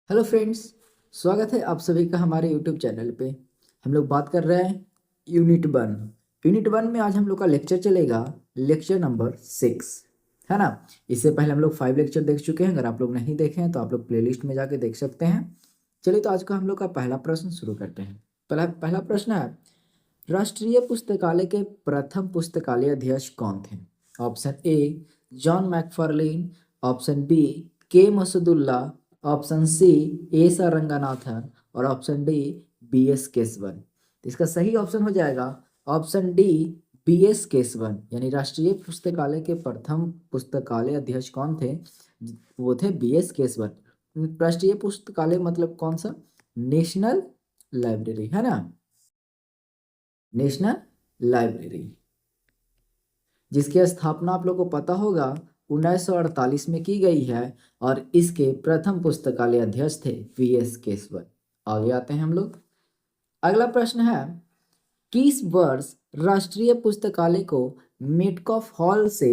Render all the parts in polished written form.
Hello friends. स्वागत है आप सभी का हमारे यूट्यूब चैनल पे। हम लोग बात कर रहे हैं यूनिट 1। यूनिट 1 में आज हम लोग का लेक्चर चलेगा, लेक्चर नंबर 6, है ना। इससे पहले हम लोग 5 लेक्चर देख चुके हैं। अगर आप लोग नहीं देखे हैं तो आप लोग प्लेलिस्ट में जाके देख सकते हैं। चलिए तो आज का हम लोग का पहला प्रश्न शुरू करते हैं। पहला पहला प्रश्न है, राष्ट्रीय पुस्तकालय के प्रथम पुस्तकालय अध्यक्ष कौन थे? Option A John McFarlane, option B K Masoodullah, option C S R Ranganathan और option D B S Keshavan. तो इसका सही ऑप्शन हो जाएगा option D B S Keshavan. यानी राष्ट्रीय पुस्तकालय के प्रथम पुस्तकालय अध्यक्ष कौन थे? वो थे बी एस केशवन। राष्ट्रीय पुस्तकालय मतलब कौन सा? नेशनल लाइब्रेरी, है ना। नेशनल लाइब्रेरी जिसकी स्थापना आप लोग को पता होगा 1948 में की गई है और इसके प्रथम पुस्तकालय अध्यक्ष थे वी एस केशवन। आगे आते हैं हम लोग। अगला प्रश्न है, किस वर्ष राष्ट्रीय पुस्तकालय को मेटकॉफ हॉल से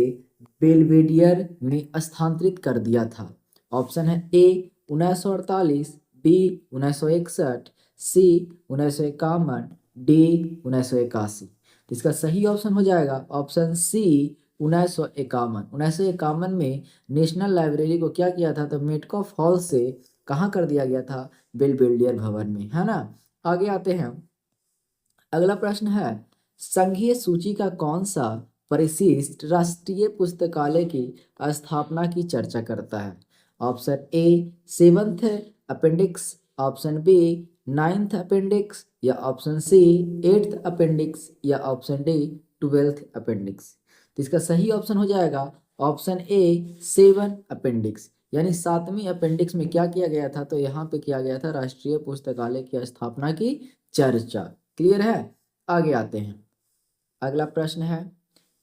बेल्वेडियर में स्थानांतरित कर दिया था? ऑप्शन है ए 1948, बी 1961, सी 1951, डी 1981। तो इसका सही ऑप्शन हो जाएगा ऑप्शन सी 1951। 1951 में नेशनल लाइब्रेरी को क्या किया था? तो मेटकॉफ हॉल से कहाँ कर दिया गया था? बेल्वेडियर भवन में, है ना। आगे आते हैं। अगला प्रश्न है, संघीय सूची का कौन सा परिशिष्ट राष्ट्रीय पुस्तकालय की स्थापना की चर्चा करता है? Option A 7th appendix, option B 9th appendix या ऑप्शन सी 8th अपेंडिक्स या ऑप्शन डी 12th अपेंडिक्स। तो इसका सही ऑप्शन हो जाएगा ऑप्शन ए 7 अपेंडिक्स। यानी 7वीं अपेंडिक्स में क्या किया गया था? तो यहाँ पे किया गया था राष्ट्रीय पुस्तकालय की स्थापना की चर्चा। क्लियर है। आगे आते हैं। अगला प्रश्न है,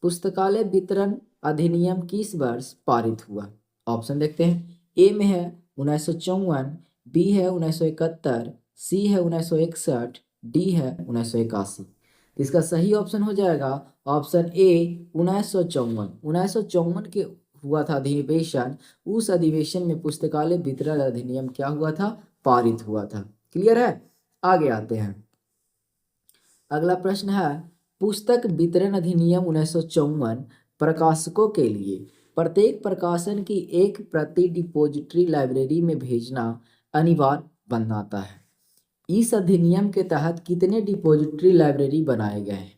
पुस्तकालय वितरण अधिनियम किस वर्ष पारित हुआ? ऑप्शन देखते हैं। ए में है 1954, बी है 1971, सी है 1961, डी है 1981। इसका सही ऑप्शन हो जाएगा ऑप्शन ए 1954। 1954 के हुआ था अधिवेशन। उस अधिवेशन में पुस्तकालय वितरण अधिनियम क्या हुआ था? पारित हुआ था। क्लियर है। आगे आते हैं। अगला प्रश्न है, पुस्तक वितरण अधिनियम 1954 प्रकाशकों के लिए प्रत्येक प्रकाशन की एक प्रति डिपॉजिटरी लाइब्रेरी में भेजना अनिवार्य बनाता है। इस अधिनियम के तहत कितने डिपॉजिटरी लाइब्रेरी बनाए गए हैं?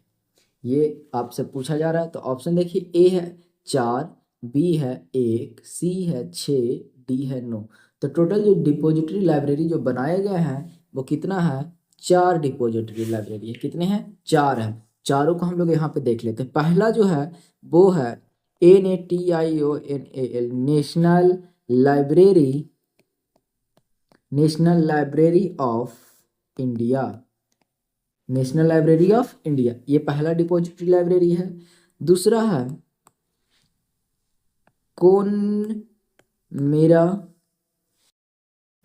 ये आपसे पूछा जा रहा है। तो ऑप्शन देखिए, ए है 4, बी है 1, सी है 6, डी है 9। तो टोटल जो डिपॉजिटरी लाइब्रेरी जो बनाए गए हैं वो कितना है? 4 डिपॉजिटरी लाइब्रेरी है। कितने हैं? 4 हैं। चारों को हम लोग यहाँ पे देख लेते हैं। पहला जो है वो है NATIONAL, national library of India. National library of India, ये पहला डिपॉजिटरी लाइब्रेरी है। दूसरा है कौन मेरा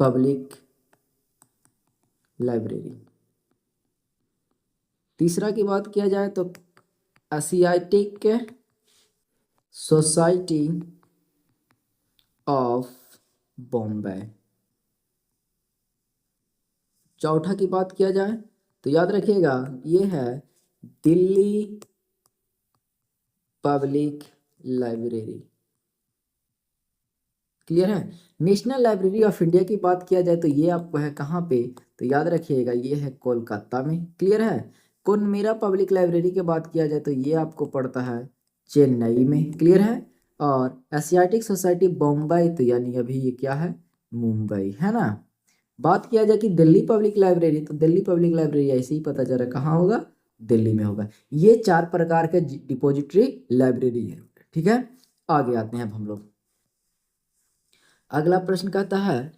पब्लिक लाइब्रेरी। तीसरा की बात किया जाए तो एशियाटिक सोसाइटी ऑफ बॉम्बे। चौथा की बात किया जाए तो याद रखिएगा ये है दिल्ली पब्लिक लाइब्रेरी। क्लियर है। नेशनल लाइब्रेरी ऑफ इंडिया की बात किया जाए तो ये आपको है कहाँ पे? तो याद रखिएगा ये है कोलकाता में। क्लियर है। कौन मेरा पब्लिक लाइब्रेरी की बात किया जाए तो ये आपको पड़ता है चेन्नई में। क्लियर है। और एशियाटिक सोसाइटी बॉम्बे, तो यानी अभी ये क्या है? मुंबई, है ना। बात किया जाए कि दिल्ली पब्लिक लाइब्रेरी, तो दिल्ली पब्लिक लाइब्रेरी ऐसे ही पता चल रहा है कहाँ होगा? दिल्ली में होगा। ये 4 प्रकार के डिपॉजिटरी लाइब्रेरी है। ठीक है। आगे आते हैं अब हम लोग। अगला प्रश्न कहता है,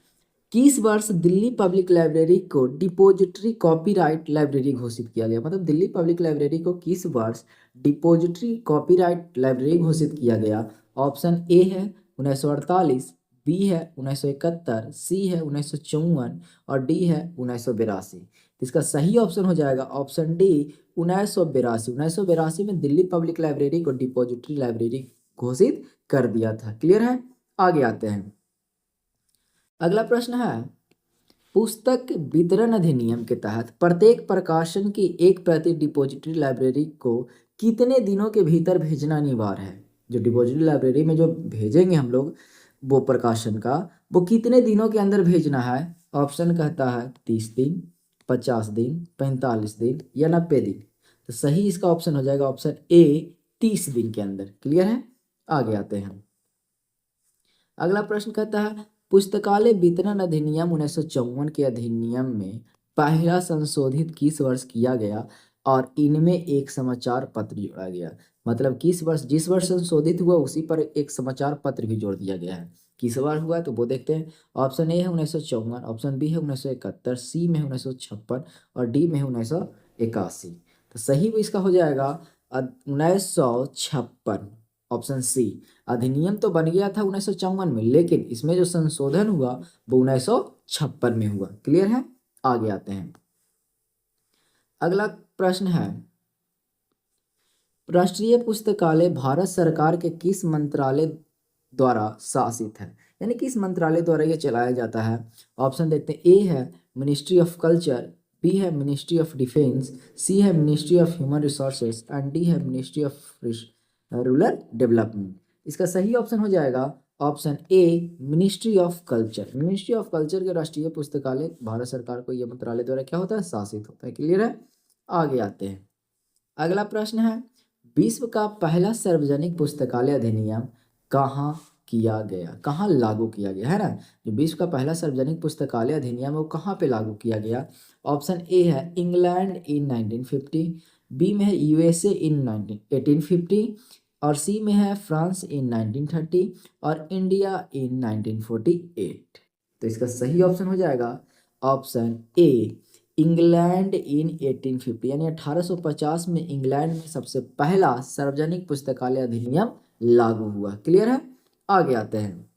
किस वर्ष दिल्ली पब्लिक लाइब्रेरी को डिपॉजिटरी कॉपीराइट लाइब्रेरी घोषित किया गया? मतलब दिल्ली पब्लिक लाइब्रेरी को किस वर्ष डिपॉजिटरी कॉपीराइट लाइब्रेरी घोषित किया गया? ऑप्शन ए है 1948, बी है 1971, सी है 1954 और डी है 1982। इसका सही ऑप्शन हो जाएगा ऑप्शन डी 1982। 1982 में दिल्ली पब्लिक लाइब्रेरी को डिपॉजिटरी लाइब्रेरी घोषित कर दिया था। क्लियर है। आगे आते हैं। अगला प्रश्न है, पुस्तक वितरण अधिनियम के तहत प्रत्येक प्रकाशन की एक प्रति डिपॉजिटरी लाइब्रेरी को कितने दिनों के भीतर भेजना अनिवार्य है। जो डिपॉजिटरी लाइब्रेरी में जो भेजेंगे हम लोग वो प्रकाशन का, वो कितने दिनों के अंदर भेजना है। ऑप्शन कहता है 30 दिन, 50 दिन, 45 दिन या 90 दिन। तो सही इसका ऑप्शन हो जाएगा ऑप्शन ए, 30 दिन के अंदर। क्लियर है। आगे आते हैं। अगला प्रश्न कहता है पुस्तकालय वितरण अधिनियम 1954 के अधिनियम में पहला संशोधित किस वर्ष किया गया और इनमें एक समाचार पत्र जोड़ा गया। मतलब किस वर्ष, जिस वर्ष संशोधित हुआ उसी पर एक समाचार पत्र भी जोड़ दिया गया है। किस बार हुआ तो वो देखते हैं। ऑप्शन ए है 1954, ऑप्शन बी है 1971, सी में 1956 और डी में 1981। तो सही इसका हो जाएगा 1956, ऑप्शन सी। अधिनियम तो बन गया था 1954 में, लेकिन इसमें जो संशोधन हुआ वो 1956 में हुआ। क्लियर है। आगे आते हैं। अगला प्रश्न है राष्ट्रीय पुस्तकालय भारत सरकार के किस मंत्रालय द्वारा शासित है, यानी किस मंत्रालय द्वारा ये चलाया जाता है। ऑप्शन देखते हैं। ए है मिनिस्ट्री ऑफ कल्चर, बी है मिनिस्ट्री ऑफ डिफेंस, सी है ministry of human resources and D है मिनिस्ट्री ऑफ रूरल डेवलपमेंट। इसका सही ऑप्शन हो जाएगा option A, ministry of culture. Ministry of culture के राष्ट्रीय पुस्तकालय भारत सरकार को यह मंत्रालय द्वारा क्या होता है, शासित होता है। क्लियर है। आगे आते हैं। अगला प्रश्न है विश्व का पहला सार्वजनिक पुस्तकालय अधिनियम कहाँ किया गया, कहाँ लागू किया गया है ना। जो विश्व का पहला सार्वजनिक पुस्तकालय अधिनियम है वो कहाँ पे लागू किया गया। ऑप्शन ए है इंग्लैंड इन 1950, बी में है यूएसए इन 1850 और सी में है फ्रांस इन 1930 और इंडिया इन 1948। तो इसका सही ऑप्शन हो जाएगा ऑप्शन ए, इंग्लैंड इन 1850, यानी 1850 में इंग्लैंड में सबसे पहला सार्वजनिक पुस्तकालय अधिनियम लागू हुआ। क्लियर है। आगे आते हैं।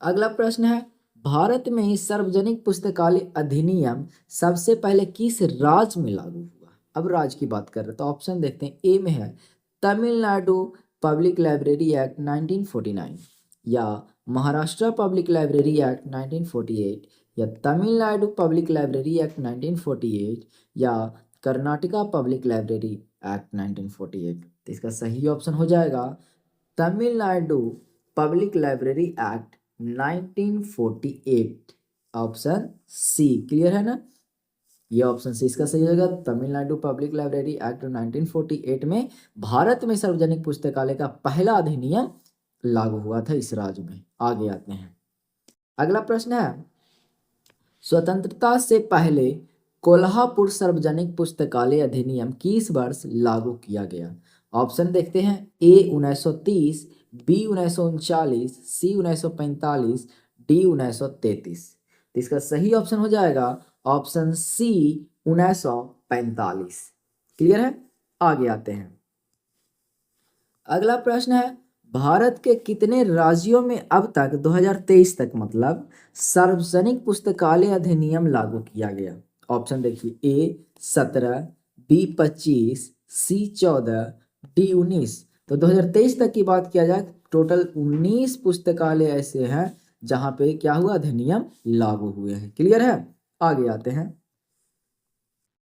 अगला प्रश्न है भारत में सार्वजनिक पुस्तकालय अधिनियम सबसे पहले किस राज्य में लागू हुआ। अब राज्य की बात कर रहे हैं तो ऑप्शन देखते हैं। ए में है तमिलनाडु पब्लिक लाइब्रेरी एक्ट 1949 या महाराष्ट्र पब्लिक लाइब्रेरी एक्ट 1948 या तमिलनाडु पब्लिक लाइब्रेरी एक्ट 1948 या कर्नाटका पब्लिक लाइब्रेरी एक्ट 1948। तो इसका सही ऑप्शन हो जाएगा Tamil Nadu public library act 1948, option C. Clear है ना। ये ऑप्शन सी इसका सही होगा। तमिलनाडु पब्लिक लाइब्रेरी एक्ट 1948 में भारत में सार्वजनिक पुस्तकालय का पहला अधिनियम लागू हुआ था इस राज्य में। आगे आते हैं। अगला प्रश्न है स्वतंत्रता से पहले कोल्हापुर सार्वजनिक पुस्तकालय अधिनियम किस वर्ष लागू किया गया। ऑप्शन देखते हैं। ए 1930, बी 1939, सी 1945, डी 1933। तो इसका सही ऑप्शन हो जाएगा ऑप्शन सी 1945। क्लियर है। आगे आते हैं। अगला प्रश्न है भारत के कितने राज्यों में अब तक 2023 तक मतलब सार्वजनिक पुस्तकालय अधिनियम लागू किया गया। ऑप्शन देखिए। ए 17, बी 25, सी 14, डी 19। तो 2023 तक की बात किया जाए टोटल 19 पुस्तकालय ऐसे हैं जहां पे क्या हुआ, अधिनियम लागू हुए हैं। क्लियर है। आगे आते हैं।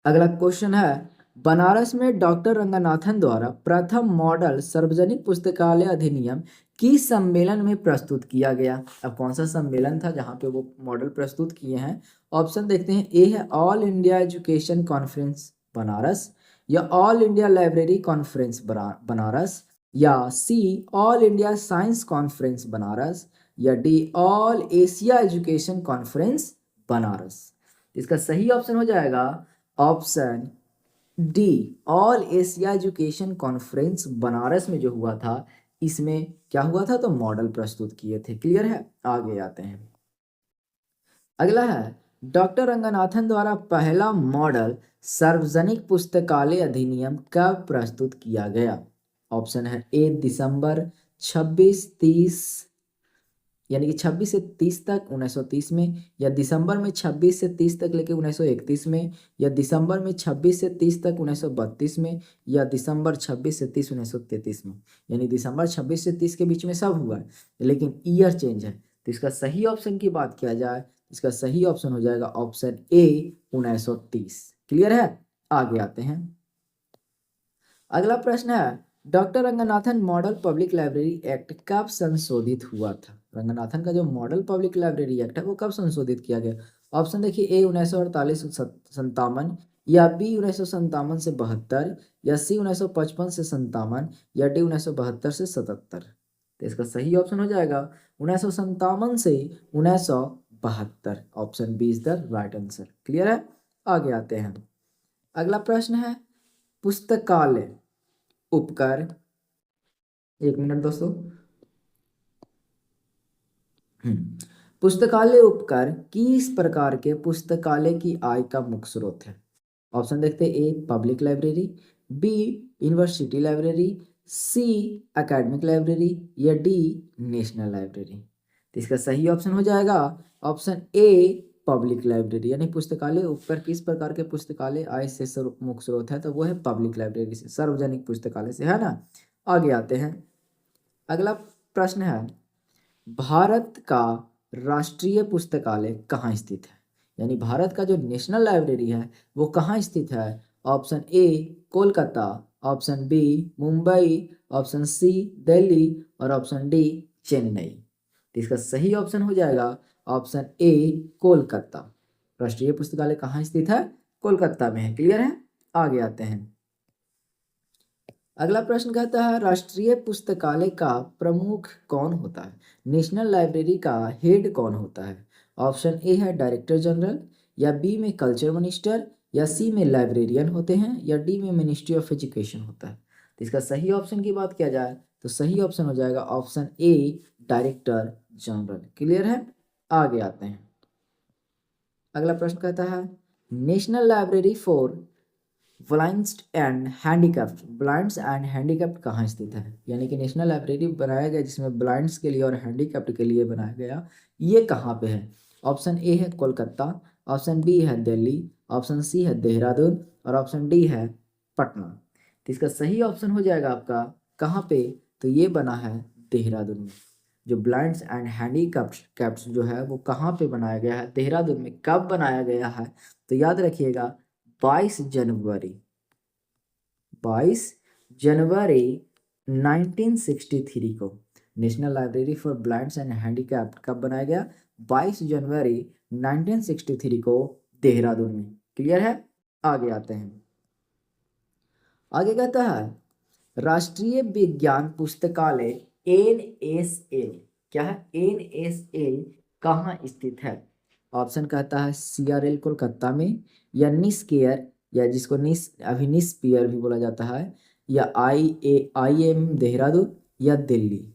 अगला क्वेश्चन है बनारस में डॉक्टर रंगनाथन द्वारा प्रथम मॉडल सार्वजनिक पुस्तकालय अधिनियम किस सम्मेलन में प्रस्तुत किया गया। अब कौन सा सम्मेलन था जहां पे वो मॉडल प्रस्तुत किए हैं। ऑप्शन देखते हैं। ए है all India education conference Banaras या all India library conference Banaras या C all India science conference Banaras या D all Asia education conference Banaras. इसका सही ऑप्शन हो जाएगा option D, all Asia education conference Banaras में जो हुआ था इसमें क्या हुआ था, तो मॉडल प्रस्तुत किए थे। क्लियर है। आगे आते हैं। अगला है डॉक्टर रंगनाथन द्वारा पहला मॉडल सार्वजनिक पुस्तकालय अधिनियम कब प्रस्तुत किया गया। ऑप्शन है। ए दिसंबर 26-30 यानी कि 26 से 30 तक 1930 में या दिसंबर में 26 से 30 तक लेके 1931 में या दिसंबर में 26 से 30 तक 1932 में या दिसंबर 26 से 30 1933 में। यानी दिसंबर 26 से 30 के बीच में सब हुआ है लेकिन ईयर चेंज है। तो इसका सही ऑप्शन की बात किया जाए इसका सही ऑप्शन हो जाएगा ऑप्शन ए 1930। क्लियर है? आगे आते हैं। अगला प्रश्न है doctor Ranganathan model public library act कब संशोधित हुआ था? रंगनाथन का जो मॉडल पब्लिक लाइब्रेरी एक्ट है वो कब संशोधित किया गया? ऑप्शन देखिए, ए 1948 57, या बी 1957 से 72, या सी 1955 से 57, या डी 1972 से 77। तो इसका सही ऑप्शन हो जाएगा 1957 से 1972। Option B is the right answer. Clear है? आगे आते हैं। अगला प्रश्न है पुस्तकालय उपकर, एक मिनट दोस्तों। पुस्तकालय उपकर किस प्रकार के पुस्तकालय की आय का मुख्य स्रोत है? ऑप्शन देखते हैं, A public library, B university library, C academic library, या डी नेशनल लाइब्रेरी। तो इसका सही ऑप्शन हो जाएगा ऑप्शन ए पब्लिक लाइब्रेरी। यानी पुस्तकालय उपकर किस प्रकार के पुस्तकालय आय से मुख्य स्रोत है? तो वो है पब्लिक लाइब्रेरी से, सार्वजनिक पुस्तकालय से, है ना। आगे आते हैं। अगला प्रश्न है भारत का राष्ट्रीय पुस्तकालय कहाँ स्थित है? यानी भारत का जो नेशनल लाइब्रेरी है वो कहाँ स्थित है? Option A Kolkata, option B Mumbai, option C Delhi, और ऑप्शन डी चेन्नई। तो इसका सही ऑप्शन हो जाएगा ऑप्शन ए कोलकाता। राष्ट्रीय पुस्तकालय कहाँ स्थित है? कोलकाता में है। क्लियर है? आगे आते हैं। अगला प्रश्न कहता है राष्ट्रीय पुस्तकालय का प्रमुख कौन होता है? नेशनल लाइब्रेरी का हेड कौन होता है? ऑप्शन ए है डायरेक्टर जनरल, या बी में कल्चर मिनिस्टर, या सी में लाइब्रेरियन होते हैं, या डी में मिनिस्ट्री ऑफ एजुकेशन होता है। तो इसका सही ऑप्शन की बात किया जाए तो सही ऑप्शन हो जाएगा option A director general. Clear है? आगे आते हैं। अगला प्रश्न कहता है national library for blinds and handicapped कहाँ स्थित है? यानी कि नेशनल लाइब्रेरी बनाया गया जिसमें ब्लाइंड्स के लिए और हैंडीकैप्ड के लिए बनाया गया, ये कहाँ पे है? ऑप्शन ए है कोलकाता, ऑप्शन बी है दिल्ली, ऑप्शन सी है देहरादून, और ऑप्शन डी है पटना। तो इसका सही ऑप्शन हो जाएगा आपका कहाँ पे? तो ये बना है देहरादून में। जो ब्लाइंड्स एंड हैंडीकैप्ड जो है वो कहाँ पे बनाया गया है? देहरादून में। कब बनाया गया है? तो याद रखिएगा 22 जनवरी 1963 को national library for blinds and handicapped कब बनाया गया? 22 जनवरी 1963 को देहरादून में। क्लियर है? आगे आते हैं। आगे कहता है राष्ट्रीय विज्ञान पुस्तकालय NSL, क्या है? NSL कहाँ स्थित है? ऑप्शन कहता है CRL कोलकाता में, या निस केयर, या जिसको अभी निस पियर भी बोला जाता है, या IIM देहरादून, या दिल्ली।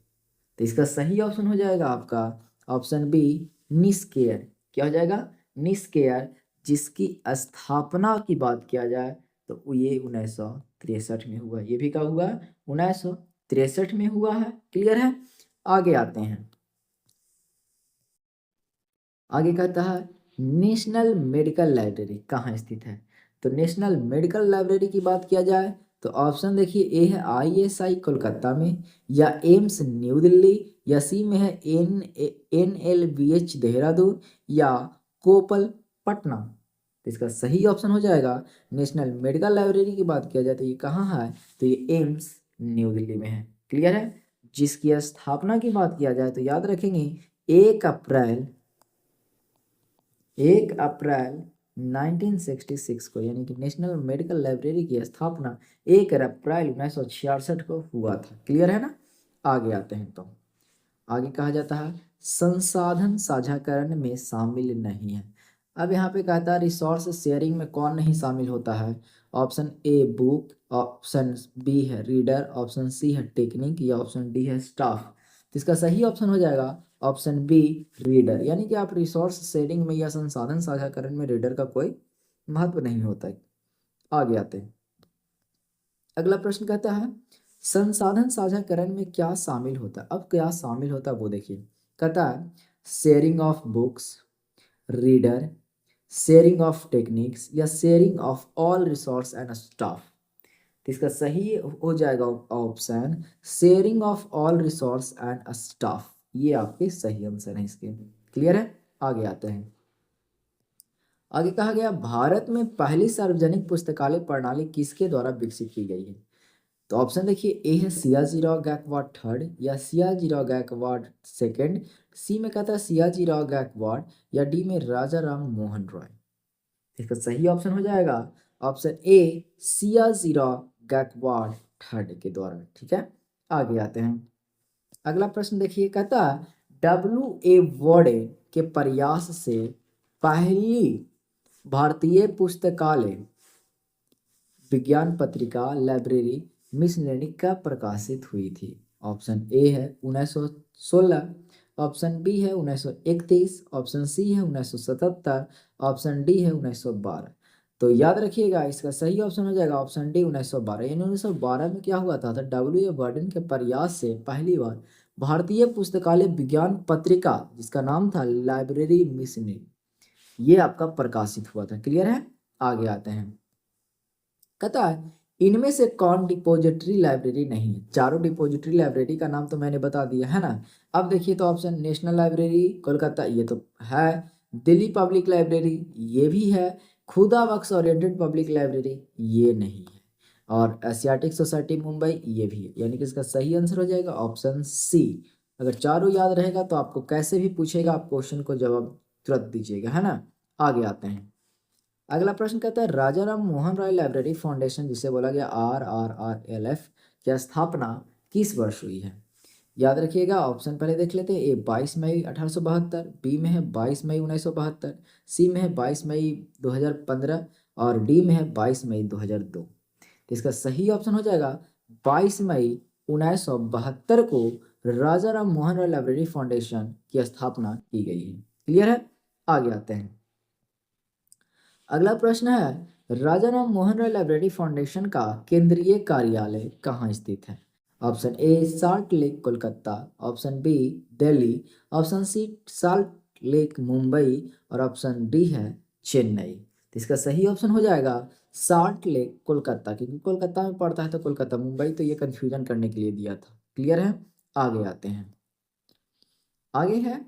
तो इसका सही ऑप्शन हो जाएगा आपका ऑप्शन बी निस केयर। क्या हो जाएगा? निस केयर, जिसकी स्थापना की बात किया जाए तो ये 1963 में हुआ। ये भी कब हुआ? 1963 में हुआ है। क्लियर है? आगे आते हैं। आगे कहता है नेशनल मेडिकल लाइब्रेरी कहाँ स्थित है? तो नेशनल मेडिकल लाइब्रेरी की बात किया जाए तो ऑप्शन देखिए, ए है ISI कोलकाता में, या एम्स न्यू दिल्ली, या सी में है NLBH देहरादून, या कोपल पटना। तो इसका सही ऑप्शन हो जाएगा नेशनल मेडिकल लाइब्रेरी की बात किया जाए तो ये कहाँ है? तो ये एम्स न्यू दिल्ली में है। क्लियर है? जिसकी स्थापना की बात किया जाए तो याद रखेंगे 1 अप्रैल 1966 को, यानी कि नेशनल मेडिकल लाइब्रेरी की स्थापना 1 अप्रैल 1966 को हुआ था। क्लियर है ना? आगे आते हैं। तो आगे कहा जाता है संसाधन साझाकरण में शामिल नहीं है। अब यहाँ पे कहता है रिसोर्स शेयरिंग में कौन नहीं शामिल होता है? Option A book, option B है रीडर, ऑप्शन सी है टेक्निक, या ऑप्शन डी है स्टाफ। तो इसका सही ऑप्शन हो जाएगा ऑप्शन बी रीडर। यानी कि आप रिसोर्स शेयरिंग में या संसाधन साझाकरण में रीडर का कोई महत्व नहीं होता है। आगे आते हैं। अगला प्रश्न कहता है संसाधन साझाकरण में क्या शामिल होता है? अब क्या शामिल होता है वो देखिए। कहता है sharing of books, reader, sharing of techniques, या sharing of all resource and staff. तो इसका सही हो जाएगा option sharing of all resource and staff. ये आपके सही आंसर है इसके। क्लियर है? आगे आते हैं। आगे कहा गया भारत में पहली सार्वजनिक पुस्तकालय प्रणाली किसके द्वारा विकसित की गई है? तो ऑप्शन देखिए, ए है सियाजीराव गायकवाड थर्ड या सियाजीराव गायकवाड सेकंड, सी में कहता है सियाजीराव गायकवाड, या डी में राजा राम मोहन रॉय। इसका सही ऑप्शन हो जाएगा ऑप्शन ए सियाजीराव गायकवाड थर्ड के द्वारा। ठीक है, आगे आते हैं। अगला प्रश्न देखिए, कहता डब्ल्यू ए वर्डे के प्रयास से पहली भारतीय पुस्तकालय विज्ञान पत्रिका लाइब्रेरी मिशनरी का प्रकाशित हुई थी? ऑप्शन ए है 1916, ऑप्शन बी है 1931, ऑप्शन सी है 1977, ऑप्शन डी है 1912। तो याद रखिएगा इसका सही ऑप्शन हो जाएगा ऑप्शन डी 1912। यानी 1912 में क्या हुआ था, डब्ल्यू ए वर्डन के प्रयास से पहली बार भारतीय पुस्तकालय विज्ञान पत्रिका, जिसका नाम था लाइब्रेरी मिशनरी, ये आपका प्रकाशित हुआ था। क्लियर है, आगे आते हैं। कहता है इनमें से कौन डिपॉजिटरी लाइब्रेरी नहीं है? चारों डिपॉजिटरी लाइब्रेरी का नाम तो मैंने बता दिया है ना। अब देखिए तो ऑप्शन नेशनल लाइब्रेरी कोलकाता ये तो है, दिल्ली पब्लिक लाइब्रेरी ये भी है, खुदा बख्श ओरिएंटेड पब्लिक लाइब्रेरी ये नहीं है, और एशियाटिक सोसाइटी मुंबई ये भी है। यानी कि इसका सही आंसर हो जाएगा ऑप्शन सी। अगर चारों याद रहेगा तो आपको कैसे भी पूछेगा आप क्वेश्चन को जवाब तुरंत दीजिएगा, है ना। आगे आते हैं। अगला प्रश्न कहता है राजा राम मोहन राय लाइब्रेरी फाउंडेशन, जिसे बोला गया RRRLF, की स्थापना किस वर्ष हुई है? याद रखिएगा ऑप्शन पहले देख लेते हैं। ए 22 मई 1872, बी में है 22 मई 1972, सी में है 22 मई 2015, और डी में है 22 मई 2002। तो इसका सही ऑप्शन हो जाएगा 22 मई 1972 को राजा राम मोहन राय लाइब्रेरी फाउंडेशन की स्थापना की गई है। क्लियर है, आगे आते हैं। अगला प्रश्न है राजा राम मोहन राय लाइब्रेरी फाउंडेशन का केंद्रीय कार्यालय कहाँ स्थित है? Option A salt lake Kolkata, option B Delhi, option C salt lake Mumbai, और ऑप्शन डी है चेन्नई। तो इसका सही ऑप्शन हो जाएगा साल्ट लेक कोलकाता, क्योंकि कोलकाता में पड़ता है तो कोलकाता, मुंबई तो ये कंफ्यूजन करने के लिए दिया था। क्लियर है, आगे आते हैं। आगे है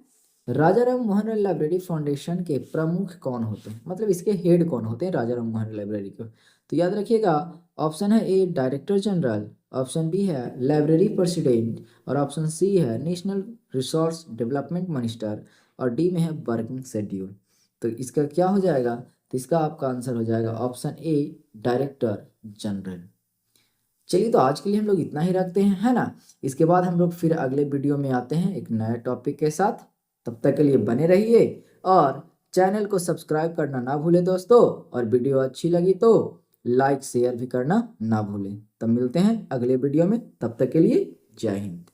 राजा राम मोहन राय लाइब्रेरी फाउंडेशन के प्रमुख कौन होते हैं, मतलब इसके हेड कौन होते हैं राजा राम मोहन राय लाइब्रेरी के? तो याद रखिएगा ऑप्शन है A director general, option B है लाइब्रेरी प्रेसिडेंट, और ऑप्शन सी है नेशनल रिसोर्स डेवलपमेंट मिनिस्टर, और डी में है वर्किंग शेड्यूल। तो इसका क्या हो जाएगा, तो इसका आपका आंसर हो जाएगा ऑप्शन ए डायरेक्टर जनरल। चलिए तो आज के लिए हम लोग इतना ही रखते हैं, है ना। इसके बाद हम लोग फिर अगले वीडियो में आते हैं एक नए टॉपिक के साथ। तब तक के लिए बने रहिए और चैनल को सब्सक्राइब करना ना भूलें दोस्तों, और वीडियो अच्छी लगी तो लाइक शेयर भी करना ना भूलें। तब मिलते हैं अगले वीडियो में, तब तक के लिए जय हिंद।